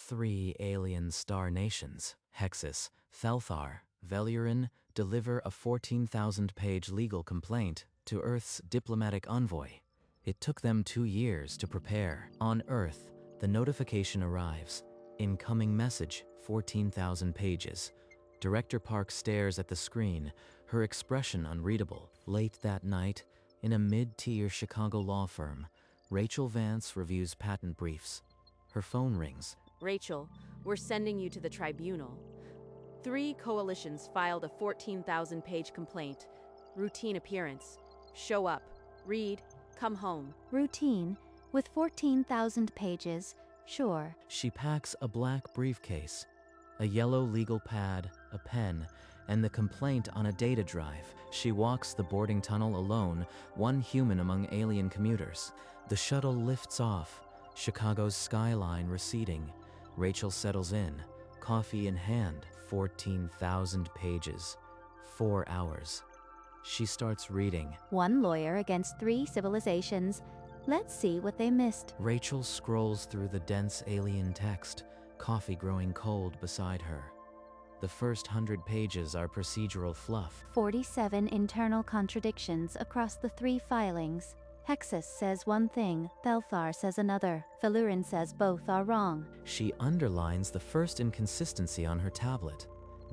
3 alien star nations, Hexus, Thelthar, Velurin, deliver a 14,000-page legal complaint to Earth's diplomatic envoy. It took them 2 years to prepare. On Earth, the notification arrives. Incoming message, 14,000 pages. Director Park stares at the screen, her expression unreadable. Late that night, in a mid-tier Chicago law firm, Rachel Vance reviews patent briefs. Her phone rings. Rachel, we're sending you to the tribunal. 3 coalitions filed a 14,000-page complaint. Routine appearance. Show up. Read. Come home. Routine, with 14,000 pages, sure. She packs a black briefcase, a yellow legal pad, a pen, and the complaint on a data drive. She walks the boarding tunnel alone, one human among alien commuters. The shuttle lifts off, Chicago's skyline receding. Rachel settles in, coffee in hand. 14,000 pages. 4 hours. She starts reading. 1 lawyer against 3 civilizations. Let's see what they missed. Rachel scrolls through the dense alien text, coffee growing cold beside her. The first 100 pages are procedural fluff. 47 internal contradictions across the 3 filings. Hexus says one thing, Thelthar says another. Velurin says both are wrong. She underlines the first inconsistency on her tablet,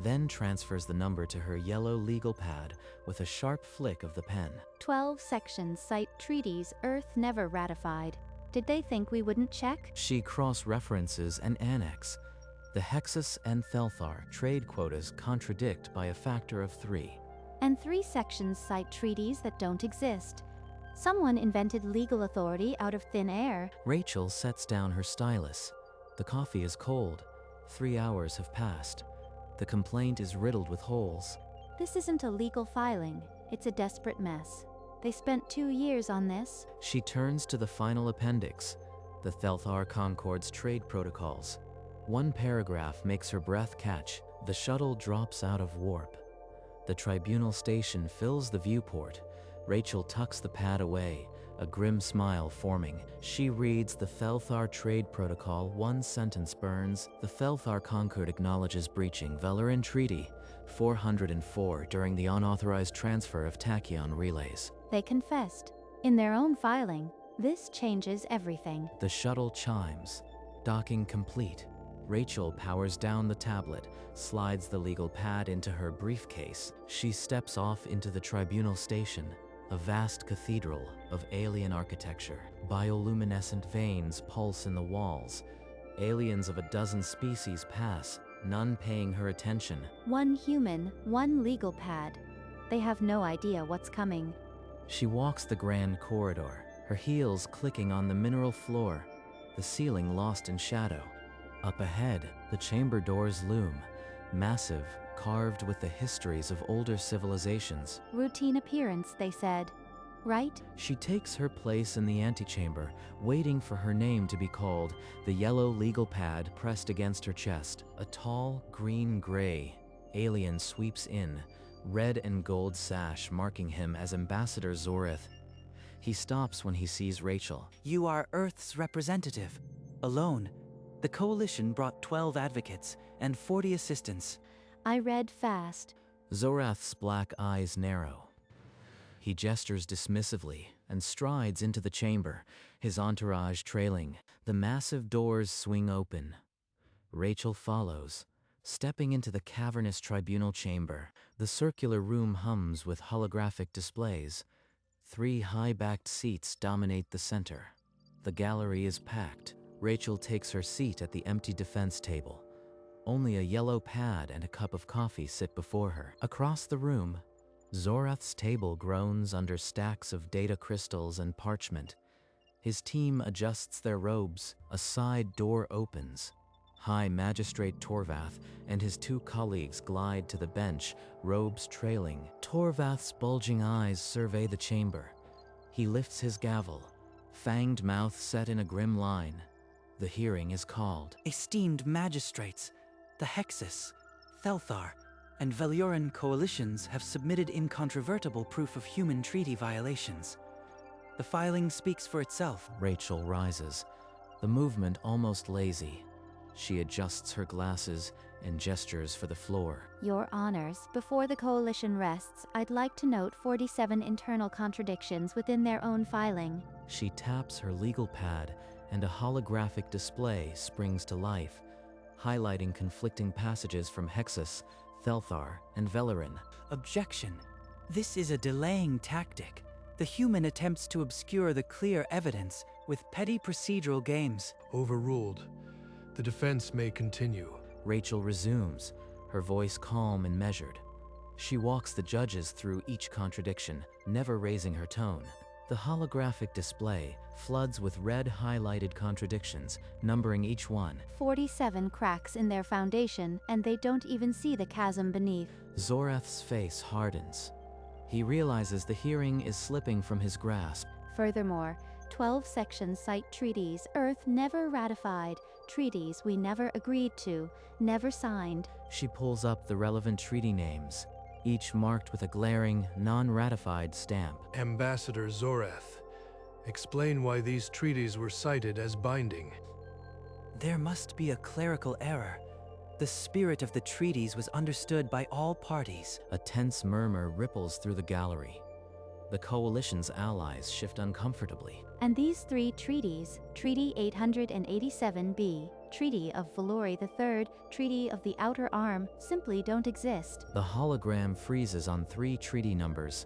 then transfers the number to her yellow legal pad with a sharp flick of the pen. 12 sections cite treaties Earth never ratified. Did they think we wouldn't check? She cross-references an annex. The Hexus and Thelthar trade quotas contradict by a factor of 3. And 3 sections cite treaties that don't exist. Someone invented legal authority out of thin air. Rachel sets down her stylus. The coffee is cold. 3 hours have passed. The complaint is riddled with holes. This isn't a legal filing. It's a desperate mess. They spent 2 years on this. She turns to the final appendix, the Thelthar Concord's trade protocols. One paragraph makes her breath catch. The shuttle drops out of warp. The tribunal station fills the viewport. Rachel tucks the pad away, a grim smile forming. She reads the Thelthar Trade Protocol. 1 sentence burns. The Thelthar Concord acknowledges breaching Velurin Treaty 404 during the unauthorized transfer of tachyon relays. They confessed. In their own filing, this changes everything. The shuttle chimes. Docking complete. Rachel powers down the tablet, slides the legal pad into her briefcase. She steps off into the tribunal station, a vast cathedral of alien architecture. Bioluminescent veins pulse in the walls. Aliens of a dozen species pass, none paying her attention. 1 human, 1 legal pad. They have no idea what's coming. She walks the grand corridor, her heels clicking on the mineral floor, the ceiling lost in shadow. Up ahead, the chamber doors loom, massive, carved with the histories of older civilizations. Routine appearance, they said. Right? She takes her place in the antechamber, waiting for her name to be called, the yellow legal pad pressed against her chest. A tall, green-gray alien sweeps in, red and gold sash marking him as Ambassador Zorith. He stops when he sees Rachel. You are Earth's representative. Alone. The coalition brought 12 advocates and 40 assistants. I read fast. Zorath's black eyes narrow. He gestures dismissively and strides into the chamber, his entourage trailing. The massive doors swing open. Rachel follows, stepping into the cavernous tribunal chamber. The circular room hums with holographic displays. 3 high-backed seats dominate the center. The gallery is packed. Rachel takes her seat at the empty defense table. Only a yellow pad and a cup of coffee sit before her. Across the room, Zorath's table groans under stacks of data crystals and parchment. His team adjusts their robes. A side door opens. High Magistrate Torvath and his 2 colleagues glide to the bench, robes trailing. Torvath's bulging eyes survey the chamber. He lifts his gavel, fanged mouth set in a grim line. The hearing is called. Esteemed magistrates, the Hexus, Thelthar, and Velurin coalitions have submitted incontrovertible proof of human treaty violations. The filing speaks for itself. Rachel rises, the movement almost lazy. She adjusts her glasses and gestures for the floor. Your Honors, before the Coalition rests, I'd like to note 47 internal contradictions within their own filing. She taps her legal pad and a holographic display springs to life, highlighting conflicting passages from Hexus, Thelthar, and Velerin. Objection. This is a delaying tactic. The human attempts to obscure the clear evidence with petty procedural games. Overruled. The defense may continue. Rachel resumes, her voice calm and measured. She walks the judges through each contradiction, never raising her tone. The holographic display floods with red highlighted contradictions, numbering each one. 47 cracks in their foundation, and they don't even see the chasm beneath. Zorath's face hardens. He realizes the hearing is slipping from his grasp. Furthermore, 12 sections cite treaties Earth never ratified, treaties we never agreed to, never signed. She pulls up the relevant treaty names, each marked with a glaring, non-ratified stamp. Ambassador Zorath, explain why these treaties were cited as binding. There must be a clerical error. The spirit of the treaties was understood by all parties. A tense murmur ripples through the gallery. The Coalition's allies shift uncomfortably. And these three treaties, Treaty 887b, Treaty of Valori III, Treaty of the Outer Arm, simply don't exist. The hologram freezes on 3 treaty numbers,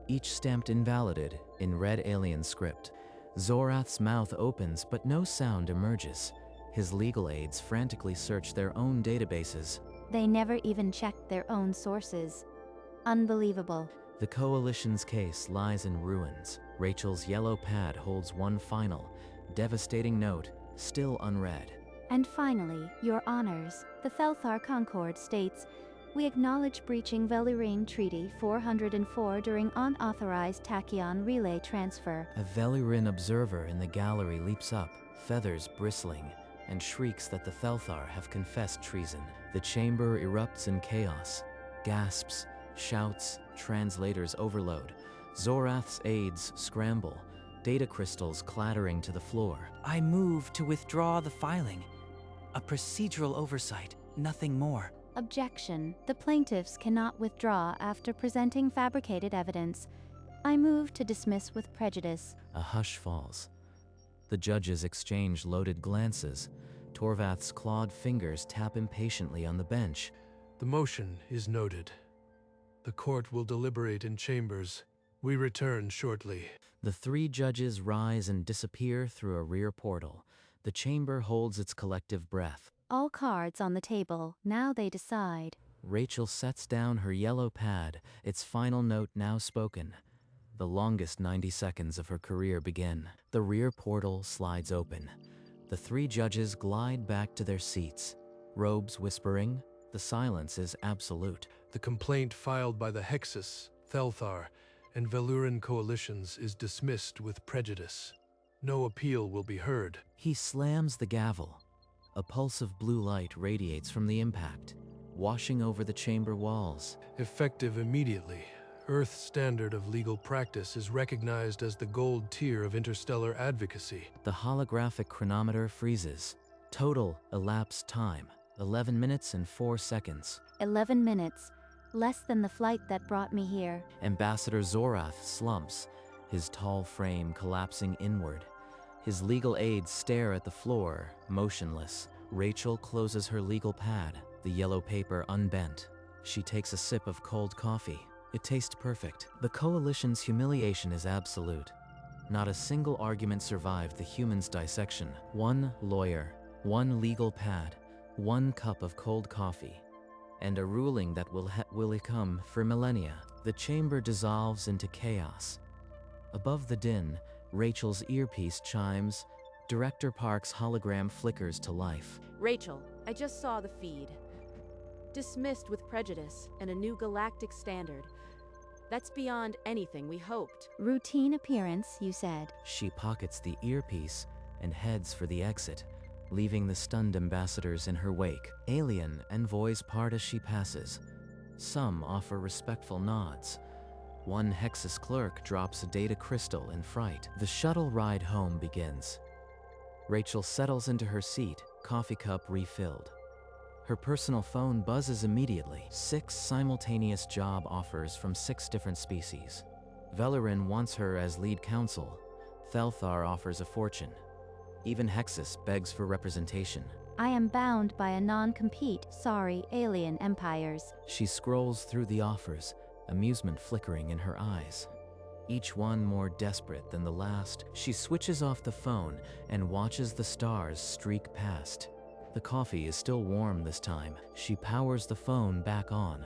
each stamped invalided in red alien script. Zorath's mouth opens, but no sound emerges. His legal aides frantically search their own databases. They never even checked their own sources. Unbelievable. The Coalition's case lies in ruins. Rachel's yellow pad holds one final, devastating note, still unread. And finally, Your Honors, the Thelthar Concord states, we acknowledge breaching Velurine Treaty 404 during unauthorized tachyon relay transfer. A Velerin observer in the gallery leaps up, feathers bristling, and shrieks that the Thelthar have confessed treason. The chamber erupts in chaos. Gasps, shouts, translators overload. Zorath's aides scramble, data crystals clattering to the floor. I move to withdraw the filing. A procedural oversight, nothing more. Objection. The plaintiffs cannot withdraw after presenting fabricated evidence. I move to dismiss with prejudice. A hush falls. The judges exchange loaded glances. Torvath's clawed fingers tap impatiently on the bench. The motion is noted. The court will deliberate in chambers. We return shortly. The 3 judges rise and disappear through a rear portal. The chamber holds its collective breath. All cards on the table, now they decide. Rachel sets down her yellow pad, its final note now spoken. The longest 90 seconds of her career begin. The rear portal slides open. The 3 judges glide back to their seats, robes whispering. The silence is absolute. The complaint filed by the Hexus, Thelthar, and Velurin coalitions is dismissed with prejudice. No appeal will be heard. He slams the gavel. A pulse of blue light radiates from the impact, washing over the chamber walls. Effective immediately, Earth's standard of legal practice is recognized as the gold tier of interstellar advocacy. The holographic chronometer freezes. Total elapsed time, 11 minutes and 4 seconds. 11 minutes. Less than the flight that brought me here. Ambassador Zorath slumps, his tall frame collapsing inward. His legal aides stare at the floor, motionless. Rachel closes her legal pad, the yellow paper unbent. She takes a sip of cold coffee. It tastes perfect. The Coalition's humiliation is absolute. Not a single argument survived the human's dissection. 1 lawyer, 1 legal pad, 1 cup of cold coffee, and a ruling that will come for millennia. The chamber dissolves into chaos. Above the din, Rachel's earpiece chimes. Director Park's hologram flickers to life. Rachel, I just saw the feed. Dismissed with prejudice and a new galactic standard. That's beyond anything we hoped. Routine appearance, you said. She pockets the earpiece and heads for the exit, leaving the stunned ambassadors in her wake. Alien envoys part as she passes. Some offer respectful nods. 1 Hexus clerk drops a data crystal in fright. The shuttle ride home begins. Rachel settles into her seat, coffee cup refilled. Her personal phone buzzes immediately. 6 simultaneous job offers from 6 different species. Velarin wants her as lead counsel. Thelthar offers a fortune. Even Hexus begs for representation. I am bound by a non-compete, sorry, alien empires. She scrolls through the offers, amusement flickering in her eyes. Each one more desperate than the last. She switches off the phone and watches the stars streak past. The coffee is still warm this time. She powers the phone back on.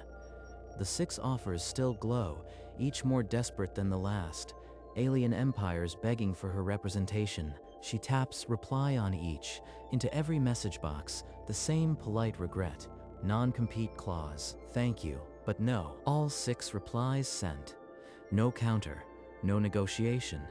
The 6 offers still glow, each more desperate than the last. Alien empires begging for her representation. She taps reply on each. Into every message box, the same polite regret. Non-compete clause, thank you, but no. All 6 replies sent. No counter, no negotiation.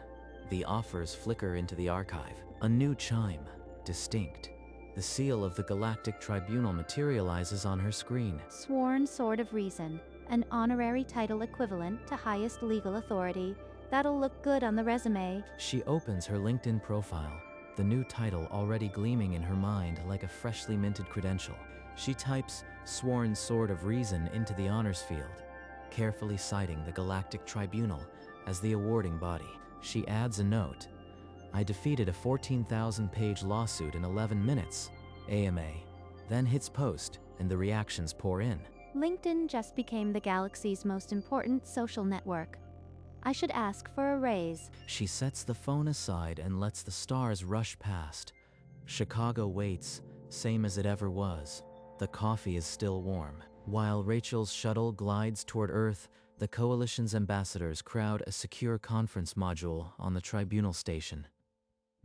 The offers flicker into the archive. A new chime, distinct. The seal of the Galactic Tribunal materializes on her screen. Sworn Sword of Reason, an honorary title equivalent to highest legal authority. That'll look good on the resume. She opens her LinkedIn profile, the new title already gleaming in her mind like a freshly minted credential. She types Sworn Sword of Reason into the honors field, carefully citing the Galactic Tribunal as the awarding body. She adds a note. I defeated a 14,000-page lawsuit in 11 minutes, AMA, then hits post, and the reactions pour in. LinkedIn just became the galaxy's most important social network. I should ask for a raise. She sets the phone aside and lets the stars rush past. Chicago waits, same as it ever was. The coffee is still warm. While Rachel's shuttle glides toward Earth, the Coalition's ambassadors crowd a secure conference module on the Tribunal station.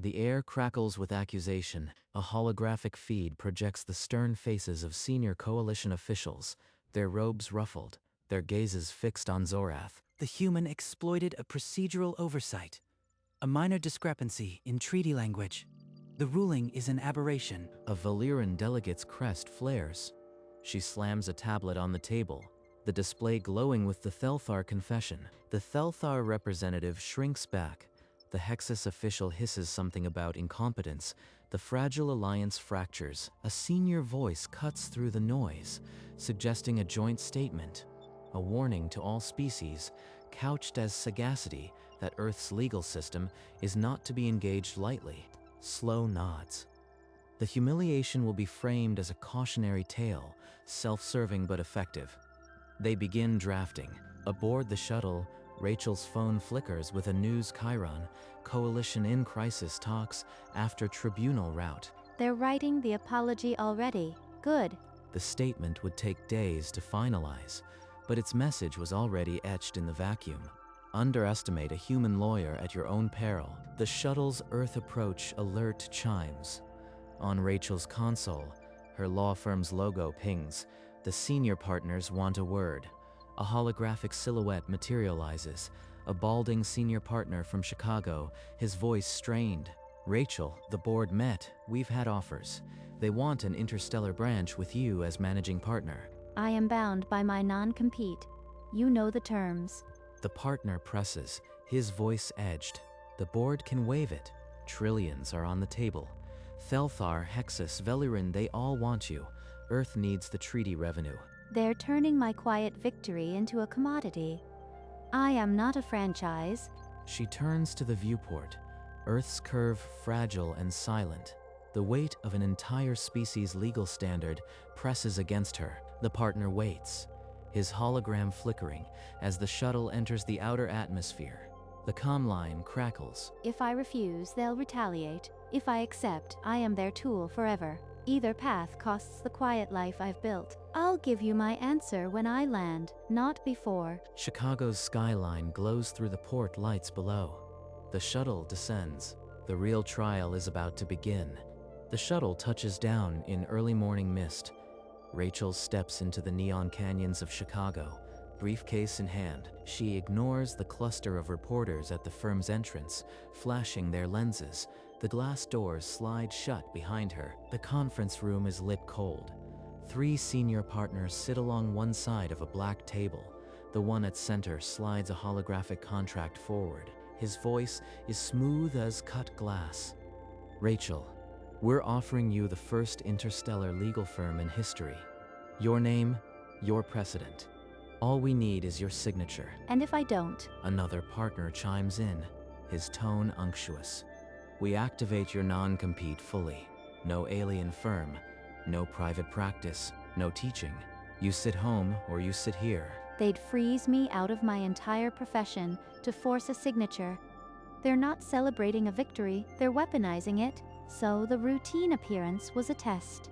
The air crackles with accusation. A holographic feed projects the stern faces of senior Coalition officials, their robes ruffled, their gazes fixed on Zorath. The human exploited a procedural oversight, a minor discrepancy in treaty language. The ruling is an aberration. A Valyrian delegate's crest flares. She slams a tablet on the table, the display glowing with the Thelthar confession. The Thelthar representative shrinks back. The Hexus official hisses something about incompetence. The fragile alliance fractures. A senior voice cuts through the noise, suggesting a joint statement, a warning to all species, couched as sagacity that Earth's legal system is not to be engaged lightly. Slow nods. The humiliation will be framed as a cautionary tale, self-serving but effective. They begin drafting. Aboard the shuttle, Rachel's phone flickers with a news chyron. Coalition in crisis talks after tribunal rout. They're writing the apology already. Good. The statement would take days to finalize, but its message was already etched in the vacuum. Underestimate a human lawyer at your own peril. The shuttle's Earth approach alert chimes. On Rachel's console, her law firm's logo pings. The senior partners want a word. A holographic silhouette materializes. A balding senior partner from Chicago, his voice strained. Rachel, the board met. We've had offers. They want an interstellar branch with you as managing partner. I am bound by my non-compete. You know the terms. The partner presses, his voice edged. The board can waive it. Trillions are on the table. Thelthar, Hexus, Velarin, they all want you. Earth needs the treaty revenue. They're turning my quiet victory into a commodity. I am not a franchise. She turns to the viewport. Earth's curve fragile and silent. The weight of an entire species' legal standard presses against her. The partner waits, his hologram flickering as the shuttle enters the outer atmosphere. The comm line crackles. If I refuse, they'll retaliate. If I accept, I am their tool forever. Either path costs the quiet life I've built. I'll give you my answer when I land, not before. Chicago's skyline glows through the port lights below. The shuttle descends. The real trial is about to begin. The shuttle touches down in early morning mist. Rachel steps into the neon canyons of Chicago, briefcase in hand. She ignores the cluster of reporters at the firm's entrance, flashing their lenses. The glass doors slide shut behind her. The conference room is lit cold. 3 senior partners sit along one side of a black table. The one at center slides a holographic contract forward. His voice is smooth as cut glass. Rachel, We're offering you the first interstellar legal firm in history. Your name, your precedent. All we need is your signature. And if I don't? Another partner chimes in, his tone unctuous. We activate your non-compete fully. No alien firm, no private practice, no teaching. You sit home or you sit here. They'd freeze me out of my entire profession to force a signature. They're not celebrating a victory, they're weaponizing it. So the routine appearance was a test.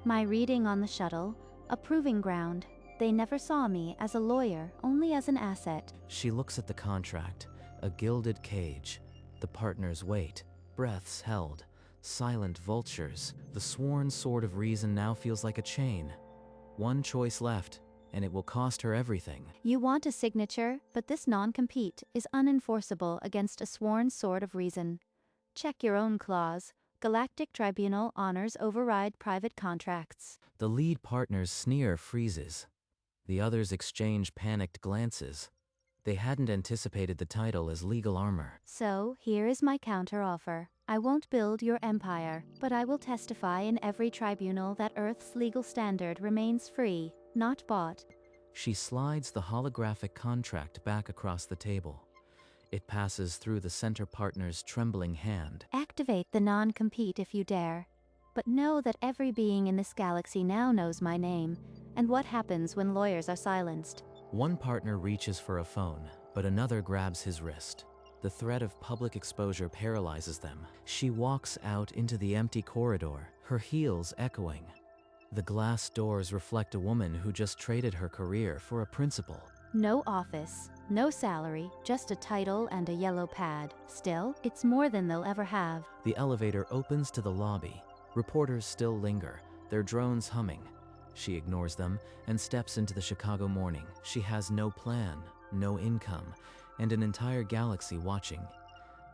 My reading on the shuttle, a proving ground. They never saw me as a lawyer, only as an asset. She looks at the contract, a gilded cage. The partners wait, breaths held, silent vultures. The sworn sword of reason now feels like a chain. One choice left, and it will cost her everything. You want a signature, but this non-compete is unenforceable against a sworn sword of reason. Check your own clause. Galactic Tribunal honors override private contracts. The lead partner's sneer freezes. The others exchange panicked glances. They hadn't anticipated the title as legal armor. So, here is my counteroffer. I won't build your empire, but I will testify in every tribunal that Earth's legal standard remains free, not bought. She slides the holographic contract back across the table. It passes through the center partner's trembling hand. Activate the non-compete if you dare. But know that every being in this galaxy now knows my name, and what happens when lawyers are silenced. One partner reaches for a phone, but another grabs his wrist. The threat of public exposure paralyzes them. She walks out into the empty corridor, her heels echoing. The glass doors reflect a woman who just traded her career for a principal. No office, no salary, just a title and a yellow pad. Still, it's more than they'll ever have. The elevator opens to the lobby. Reporters still linger, their drones humming. She ignores them and steps into the Chicago morning. She has no plan, no income, and an entire galaxy watching.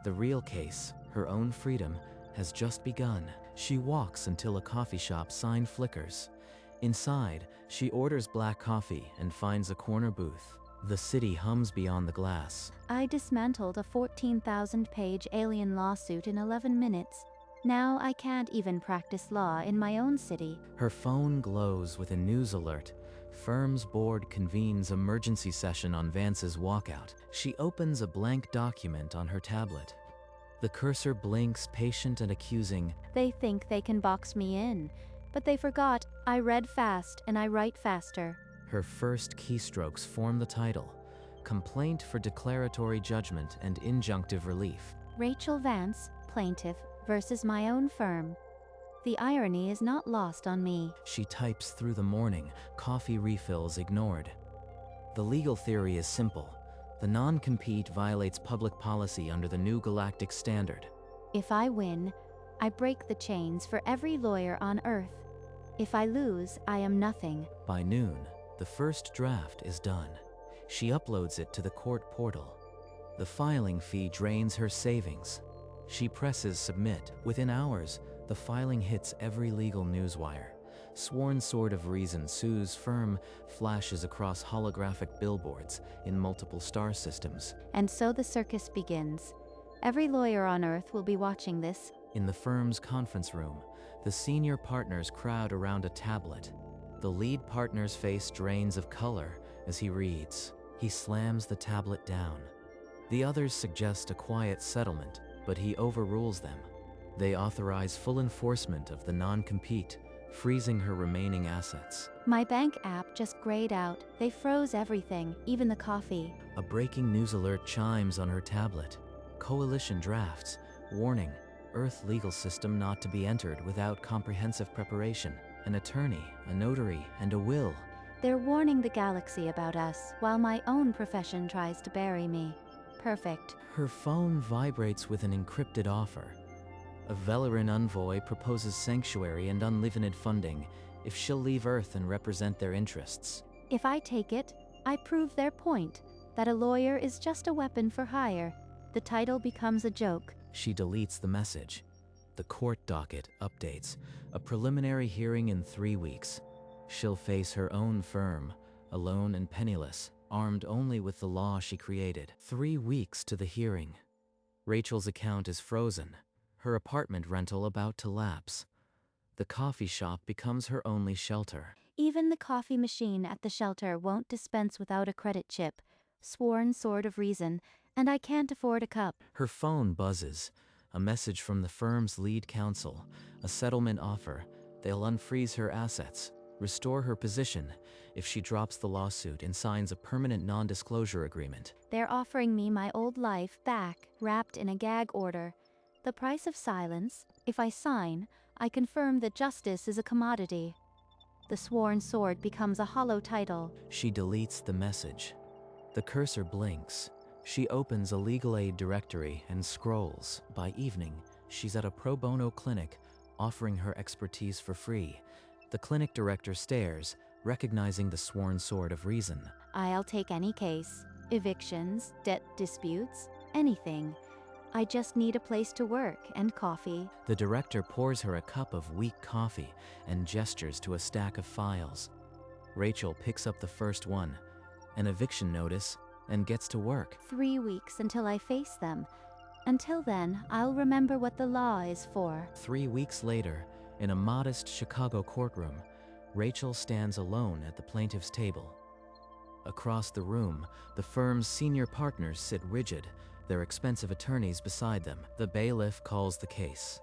The real case, her own freedom, has just begun. She walks until a coffee shop sign flickers. Inside, she orders black coffee and finds a corner booth. The city hums beyond the glass. I dismantled a 14,000-page alien lawsuit in 11 minutes. Now I can't even practice law in my own city. Her phone glows with a news alert. Firm's board convenes emergency session on Vance's walkout. She opens a blank document on her tablet. The cursor blinks, patient and accusing. They think they can box me in, but they forgot I read fast and I write faster. Her first keystrokes form the title: Complaint for Declaratory Judgment and Injunctive Relief. Rachel Vance, plaintiff, versus my own firm. The irony is not lost on me. She types through the morning, coffee refills ignored. The legal theory is simple. The non-compete violates public policy under the new galactic standard. If I win, I break the chains for every lawyer on Earth. If I lose, I am nothing. By noon, the first draft is done. She uploads it to the court portal. The filing fee drains her savings. She presses submit. Within hours, the filing hits every legal newswire. Sworn Sword of Reason sues firm flashes across holographic billboards in multiple star systems. And so the circus begins. Every lawyer on Earth will be watching this. In the firm's conference room, the senior partners crowd around a tablet. The lead partner's face drains of color as he reads. He slams the tablet down. The others suggest a quiet settlement, but he overrules them. They authorize full enforcement of the non-compete, freezing her remaining assets. My bank app just grayed out. They froze everything, even the coffee. A breaking news alert chimes on her tablet. Coalition drafts. Warning: Earth legal system not to be entered without comprehensive preparation. An attorney, a notary, and a will. They're warning the galaxy about us, while my own profession tries to bury me. Perfect. Her phone vibrates with an encrypted offer. A Velarin envoy proposes sanctuary and unlimited funding if she'll leave Earth and represent their interests. If I take it, I prove their point, that a lawyer is just a weapon for hire. The title becomes a joke. She deletes the message. The court docket updates. A preliminary hearing in 3 weeks. She'll face her own firm, alone and penniless, armed only with the law she created. 3 weeks to the hearing. Rachel's account is frozen. her apartment rental about to lapse. The coffee shop becomes her only shelter. Even the coffee machine at the shelter won't dispense without a credit chip. Sworn sword of reason, and I can't afford a cup. Her phone buzzes. A message from the firm's lead counsel. A settlement offer. They'll unfreeze her assets, restore her position, if she drops the lawsuit and signs a permanent non-disclosure agreement. They're offering me my old life back, wrapped in a gag order. The price of silence, if I sign, I confirm that justice is a commodity. The sworn sword becomes a hollow title. She deletes the message. The cursor blinks. She opens a legal aid directory and scrolls. By evening, she's at a pro bono clinic, offering her expertise for free. The clinic director stares, recognizing the sworn sword of reason. I'll take any case. Evictions, debt disputes, anything. I just need a place to work and coffee. The director pours her a cup of weak coffee and gestures to a stack of files. Rachel picks up the first one, an eviction notice, and gets to work. 3 weeks until I face them. Until then, I'll remember what the law is for. 3 weeks later, in a modest Chicago courtroom, Rachel stands alone at the plaintiff's table. Across the room, the firm's senior partners sit rigid, their expensive attorneys beside them. The bailiff calls the case.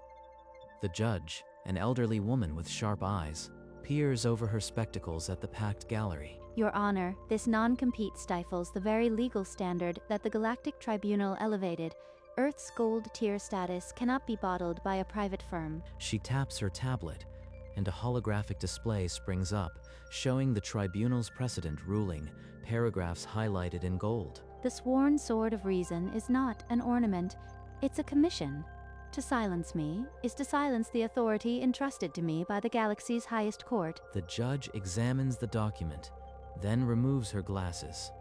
The judge, an elderly woman with sharp eyes, peers over her spectacles at the packed gallery. Your Honor, this non-compete stifles the very legal standard that the Galactic Tribunal elevated. Earth's gold tier status cannot be bottled by a private firm. She taps her tablet, and a holographic display springs up, showing the tribunal's precedent ruling, paragraphs highlighted in gold. The sworn sword of reason is not an ornament, it's a commission. To silence me is to silence the authority entrusted to me by the galaxy's highest court. The judge examines the document, then removes her glasses.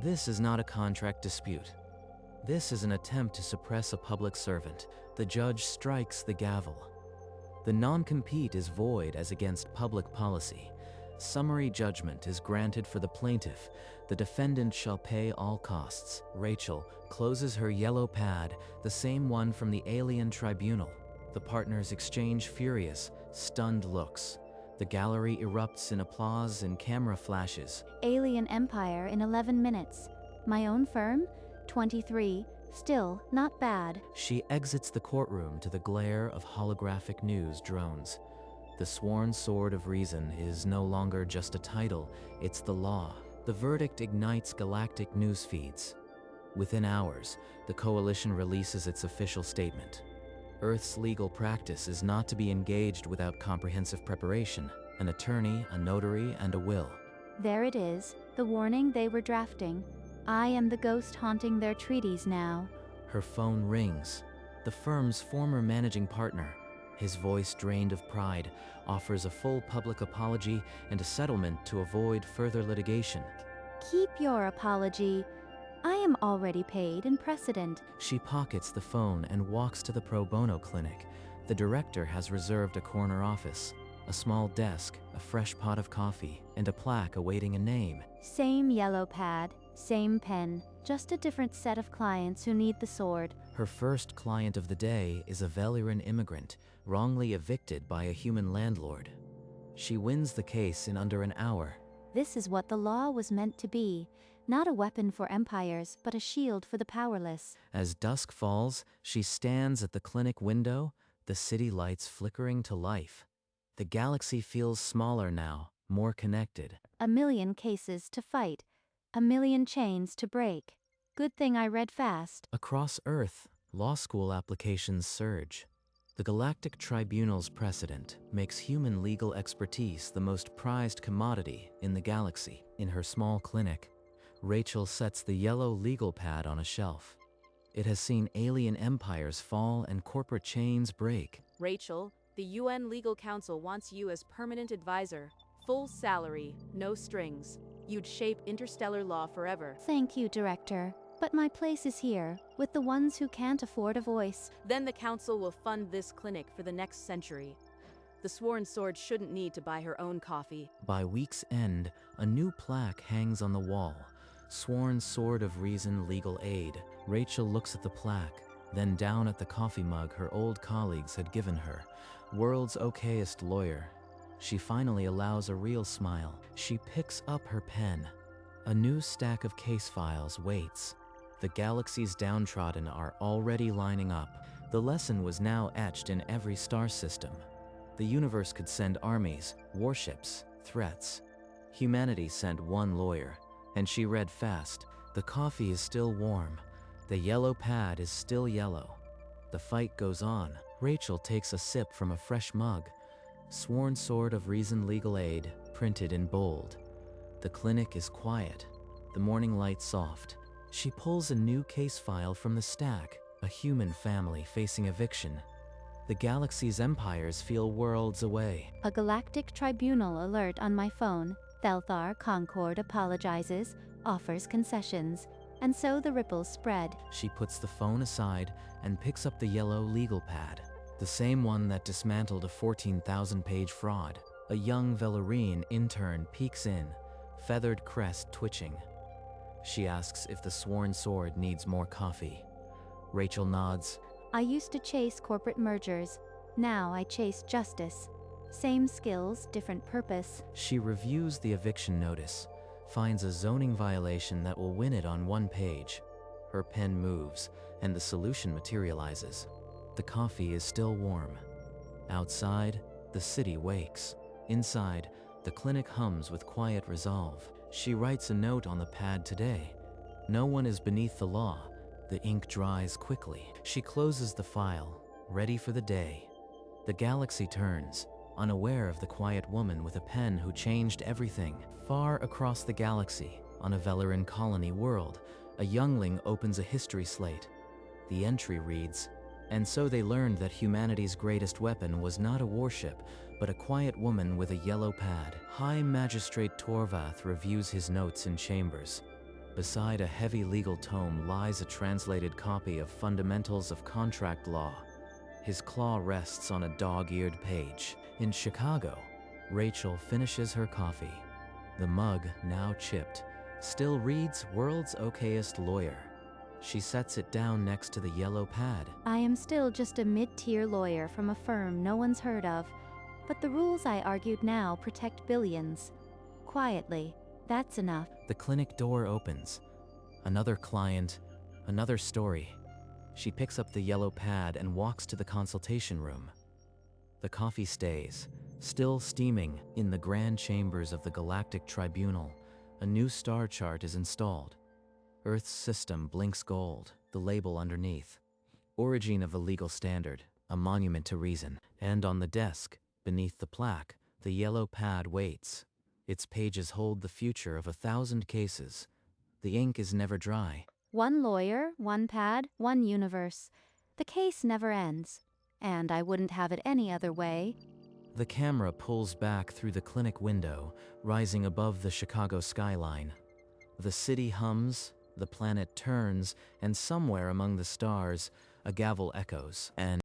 This is not a contract dispute. This is an attempt to suppress a public servant. The judge strikes the gavel. The non-compete is void as against public policy. Summary judgment is granted for the plaintiff. The defendant shall pay all costs. Rachel closes her yellow pad, the same one from the alien tribunal. The partners exchange furious, stunned looks. The gallery erupts in applause and camera flashes. Alien Empire in 11 minutes. My own firm? 23. Still, not bad. She exits the courtroom to the glare of holographic news drones. The sworn sword of reason is no longer just a title, it's the law. The verdict ignites galactic news feeds. Within hours, the coalition releases its official statement. Earth's legal practice is not to be engaged without comprehensive preparation, an attorney, a notary, and a will. There it is, the warning they were drafting. I am the ghost haunting their treaties now. Her phone rings. The firm's former managing partner, his voice drained of pride, offers a full public apology and a settlement to avoid further litigation. Keep your apology. I am already paid in precedent. She pockets the phone and walks to the pro bono clinic. The director has reserved a corner office, a small desk, a fresh pot of coffee, and a plaque awaiting a name. Same yellow pad, same pen, just a different set of clients who need the sword. Her first client of the day is a Veliran immigrant, wrongly evicted by a human landlord. She wins the case in under an hour. This is what the law was meant to be. Not a weapon for empires, but a shield for the powerless. As dusk falls, she stands at the clinic window, the city lights flickering to life. The galaxy feels smaller now, more connected. A million cases to fight. A million chains to break. Good thing I read fast. Across Earth, law school applications surge. The Galactic Tribunal's precedent makes human legal expertise the most prized commodity in the galaxy. In her small clinic, Rachel sets the yellow legal pad on a shelf. It has seen alien empires fall and corporate chains break. Rachel, the UN Legal Council wants you as permanent advisor. Full salary, no strings. You'd shape interstellar law forever. Thank you, Director. But my place is here, with the ones who can't afford a voice. Then the council will fund this clinic for the next century. The sworn sword shouldn't need to buy her own coffee. By week's end, a new plaque hangs on the wall. Sworn Sword of Reason Legal Aid. Rachel looks at the plaque. then down at the coffee mug her old colleagues had given her. World's okayest lawyer. She finally allows a real smile. She picks up her pen. A new stack of case files waits. The galaxies downtrodden are already lining up. The lesson was now etched in every star system. The universe could send armies, warships, threats. Humanity sent one lawyer, and she read fast. The coffee is still warm. The yellow pad is still yellow. The fight goes on. Rachel takes a sip from a fresh mug. Sworn Sword of Reason Legal Aid, printed in bold. The clinic is quiet. The morning light soft. She pulls a new case file from the stack. A human family facing eviction. The galaxy's empires feel worlds away. A galactic tribunal alert on my phone. Thelthar Concord apologizes, offers concessions, and so the ripples spread. She puts the phone aside and picks up the yellow legal pad. The same one that dismantled a 14,000-page fraud. A young Velurian intern peeks in, feathered crest twitching. She asks if the sworn sword needs more coffee. Rachel nods. I used to chase corporate mergers. Now I chase justice. Same skills, different purpose. She reviews the eviction notice, finds a zoning violation that will win it on one page. Her pen moves, and the solution materializes. The coffee is still warm. Outside, the city wakes. Inside, the clinic hums with quiet resolve. She writes a note on the pad today. No one is beneath the law. The ink dries quickly. She closes the file, ready for the day. The galaxy turns, unaware of the quiet woman with a pen who changed everything. Far across the galaxy, on a Velurin colony world, a youngling opens a history slate. The entry reads, "And so they learned that humanity's greatest weapon was not a warship, but a quiet woman with a yellow pad." High Magistrate Torvath reviews his notes in chambers. Beside a heavy legal tome lies a translated copy of Fundamentals of Contract Law. His claw rests on a dog-eared page. In Chicago, Rachel finishes her coffee. The mug, now chipped, still reads World's Okayest Lawyer. She sets it down next to the yellow pad. I am still just a mid-tier lawyer from a firm no one's heard of, but the rules I argued now protect billions. Quietly, that's enough. The clinic door opens. Another client, another story. She picks up the yellow pad and walks to the consultation room. The coffee stays, still steaming, in the grand chambers of the Galactic Tribunal. A new star chart is installed. Earth's system blinks gold, the label underneath. Origin of the legal standard, a monument to reason. And on the desk, beneath the plaque, the yellow pad waits. Its pages hold the future of 1,000 cases. The ink is never dry. One lawyer, one pad, one universe. The case never ends. And I wouldn't have it any other way. The camera pulls back through the clinic window, rising above the Chicago skyline. The city hums, the planet turns, and somewhere among the stars, a gavel echoes, and